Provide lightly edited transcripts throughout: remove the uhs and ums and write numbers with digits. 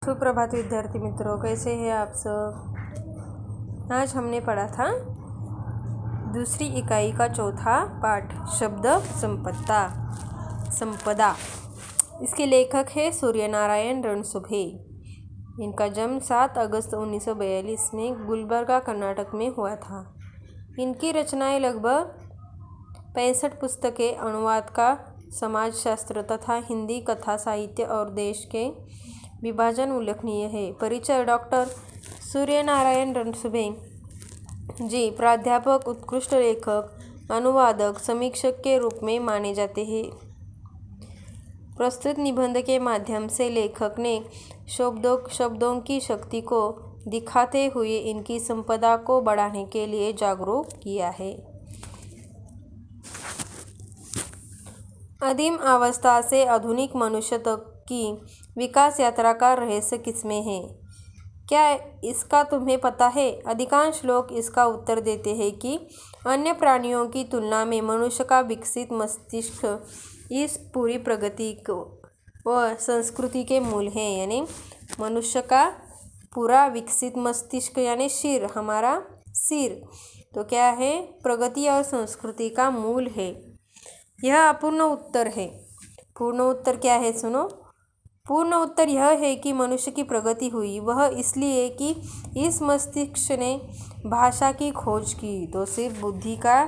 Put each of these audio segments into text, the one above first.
सुप्रभात विद्यार्थी मित्रों, कैसे हैं आप सब। आज हमने पढ़ा था दूसरी इकाई का चौथा पाठ शब्द संपदा। इसके लेखक है सूर्यनारायण रणसुभे। इनका जन्म 7 अगस्त 1942 में गुलबर्गा कर्नाटक में हुआ था। इनकी रचनाएं लगभग 65 पुस्तकें, अनुवाद का समाजशास्त्र तथा हिंदी कथा साहित्य और देश के विभाजन उल्लेखनीय है। परिचय: डॉक्टर सूर्यनारायण रणसुभे जी प्राध्यापक, उत्कृष्ट लेखक, अनुवादक, समीक्षक के रूप में माने जाते हैं। प्रस्तुत निबंध के माध्यम से लेखक ने शब्दों की शक्ति को दिखाते हुए इनकी संपदा को बढ़ाने के लिए जागरूक किया है। आदिम अवस्था से आधुनिक मनुष्य तक की विकास यात्रा का रहस्य किसमें है? क्या इसका तुम्हें पता है? अधिकांश लोग इसका उत्तर देते हैं कि अन्य प्राणियों की तुलना में मनुष्य का विकसित मस्तिष्क इस पूरी प्रगति व संस्कृति के मूल है। यानी मनुष्य का पूरा विकसित मस्तिष्क यानी सिर, हमारा सिर तो क्या है? प्रगति और संस्कृति का मूल है। यह अपूर्ण उत्तर है। पूर्ण उत्तर क्या है? सुनो। पूर्ण उत्तर यह है कि मनुष्य की प्रगति हुई वह इसलिए कि इस मस्तिष्क ने भाषा की खोज की। तो सिर्फ बुद्धि का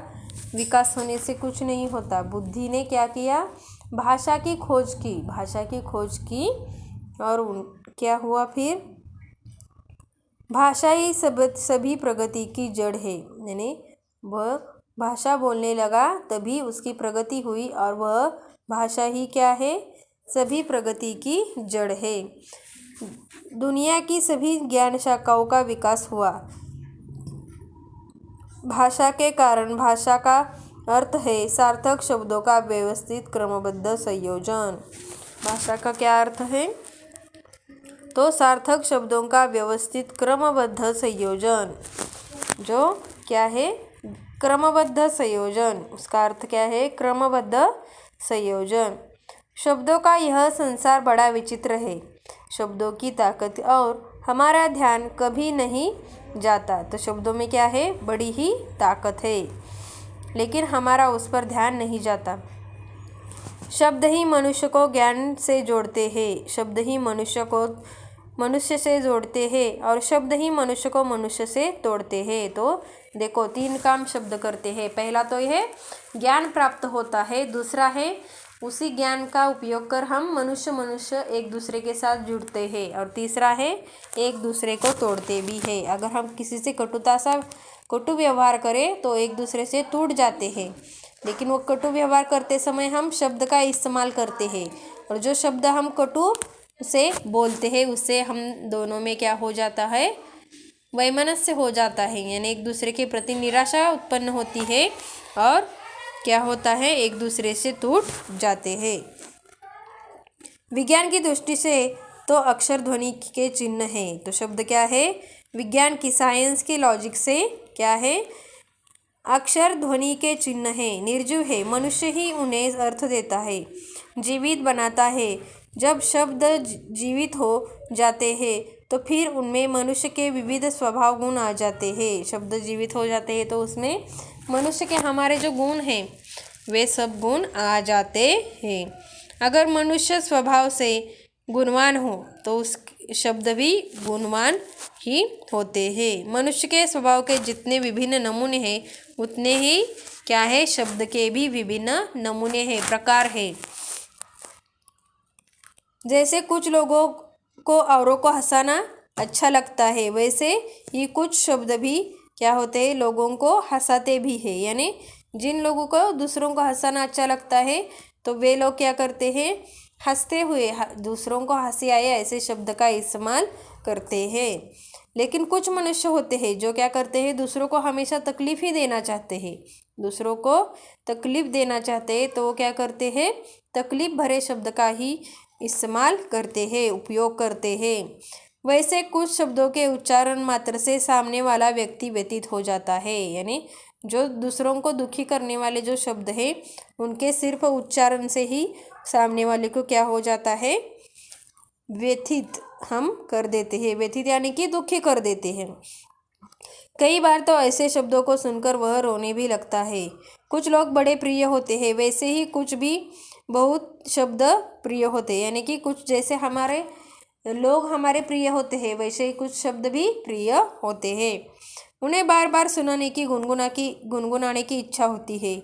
विकास होने से कुछ नहीं होता। बुद्धि ने क्या किया? भाषा की खोज की। भाषा की खोज की और क्या हुआ फिर? भाषा ही सभी प्रगति की जड़ है। यानी वह भाषा बोलने लगा तभी उसकी प्रगति हुई और वह भाषा ही क्या है? सभी प्रगति की जड़ है। दुनिया की सभी ज्ञान शाखाओं का विकास हुआ भाषा के कारण। भाषा का अर्थ है सार्थक शब्दों का व्यवस्थित क्रमबद्ध संयोजन। भाषा का क्या अर्थ है? तो सार्थक शब्दों का व्यवस्थित क्रमबद्ध संयोजन। जो क्या है? क्रमबद्ध संयोजन। उसका अर्थ क्या है? क्रमबद्ध संयोजन। शब्दों का यह संसार बड़ा विचित्र है। शब्दों की ताकत और हमारा ध्यान कभी नहीं जाता। तो शब्दों में क्या है? बड़ी ही ताकत है, लेकिन हमारा उस पर ध्यान नहीं जाता। शब्द ही मनुष्य को ज्ञान से जोड़ते हैं। शब्द ही मनुष्य को मनुष्य से जोड़ते हैं और शब्द ही मनुष्य को मनुष्य से तोड़ते हैं। तो देखो, 3 काम शब्द करते हैं। पहला तो यह ज्ञान प्राप्त होता है, दूसरा है उसी ज्ञान का उपयोग कर हम मनुष्य एक दूसरे के साथ जुड़ते हैं और तीसरा है एक दूसरे को तोड़ते भी हैं। अगर हम किसी से कटु व्यवहार करें तो एक दूसरे से टूट जाते हैं, लेकिन वो कटु व्यवहार करते समय हम शब्द का इस्तेमाल करते हैं और जो शब्द हम कटु से बोलते हैं उससे हम दोनों में क्या हो जाता है? वैमनस्य हो जाता है। यानी एक दूसरे के प्रति निराशा उत्पन्न होती है और क्या होता है? एक दूसरे से टूट जाते हैं। विज्ञान की दृष्टि से तो अक्षर ध्वनि के चिन्ह है। तो शब्द क्या है? विज्ञान की, साइंस की लॉजिक से क्या है? अक्षर ध्वनि के चिन्ह है, निर्जीव है। मनुष्य ही उन्हें अर्थ देता है, जीवित बनाता है। जब शब्द जीवित हो जाते हैं तो फिर उनमें मनुष्य के विविध स्वभाव गुण आ जाते हैं। शब्द जीवित हो जाते हैं तो उसमें मनुष्य के हमारे जो गुण हैं वे सब गुण आ जाते हैं। अगर मनुष्य स्वभाव से गुणवान हो तो उस शब्द भी गुणवान ही होते हैं। मनुष्य के स्वभाव के जितने विभिन्न नमूने हैं उतने ही क्या है? शब्द के भी विभिन्न नमूने हैं, प्रकार हैं। जैसे कुछ लोगों को औरों को हंसाना अच्छा लगता है, वैसे ही कुछ शब्द भी क्या होते हैं? लोगों को हंसाते भी हैं। यानी जिन लोगों को दूसरों को हंसाना अच्छा लगता है तो वे लोग क्या करते हैं? हंसते हुए दूसरों को हंसी आए ऐसे शब्द का इस्तेमाल करते हैं। लेकिन कुछ मनुष्य होते हैं जो क्या करते हैं? दूसरों को हमेशा तकलीफ ही देना चाहते हैं। दूसरों को तकलीफ देना चाहते हैं तो वो क्या करते हैं? तकलीफ भरे शब्द का ही इस्तेमाल करते हैं, उपयोग करते हैं। वैसे कुछ शब्दों के उच्चारण मात्र से सामने वाला व्यक्ति व्यतीत हो जाता है। यानी जो दूसरों को दुखी करने वाले जो शब्द हैं उनके सिर्फ उच्चारण से ही सामने वाले को क्या हो जाता है? व्यथित हम कर देते हैं। व्यथित यानी कि दुखी कर देते हैं। कई बार तो ऐसे शब्दों को सुनकर वह रोने भी लगता है। कुछ लोग बड़े प्रिय होते हैं, वैसे ही कुछ भी बहुत शब्द प्रिय होते हैं, यानी कि कुछ जैसे हमारे लोग हमारे प्रिय होते हैं, वैसे ही कुछ शब्द भी प्रिय होते हैं। उन्हें बार बार सुनाने की गुनगुनाने की इच्छा होती है।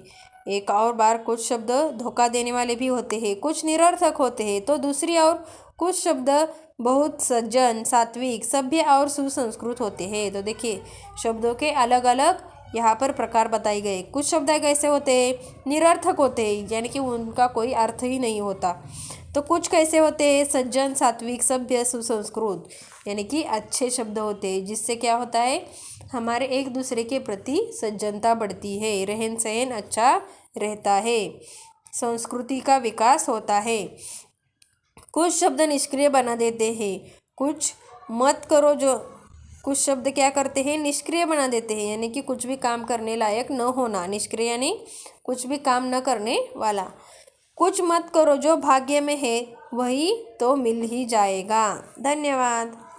एक और बार कुछ शब्द धोखा देने वाले भी होते हैं, कुछ निरर्थक होते हैं, तो दूसरी और कुछ शब्द बहुत सज्जन, सात्विक, सभ्य और सुसंस्कृत होते हैं। तो देखिए, शब्दों के अलग अलग यहाँ पर प्रकार बताए गए। कुछ शब्द कैसे होते हैं? निरर्थक होते हैं, यानी कि उनका कोई अर्थ ही नहीं होता। तो कुछ कैसे होते हैं? सज्जन, सात्विक, सभ्य, सुसंस्कृत, यानी कि अच्छे शब्द होते हैं, जिससे क्या होता है, हमारे एक दूसरे के प्रति सज्जनता बढ़ती है, रहन सहन अच्छा रहता है, संस्कृति का विकास होता है। कुछ शब्द निष्क्रिय बना देते हैं। कुछ शब्द क्या करते हैं? निष्क्रिय बना देते हैं, यानी कि कुछ भी काम करने लायक न होना। निष्क्रिय यानी कुछ भी काम न करने वाला। कुछ मत करो, जो भाग्य में है वही तो मिल ही जाएगा। धन्यवाद।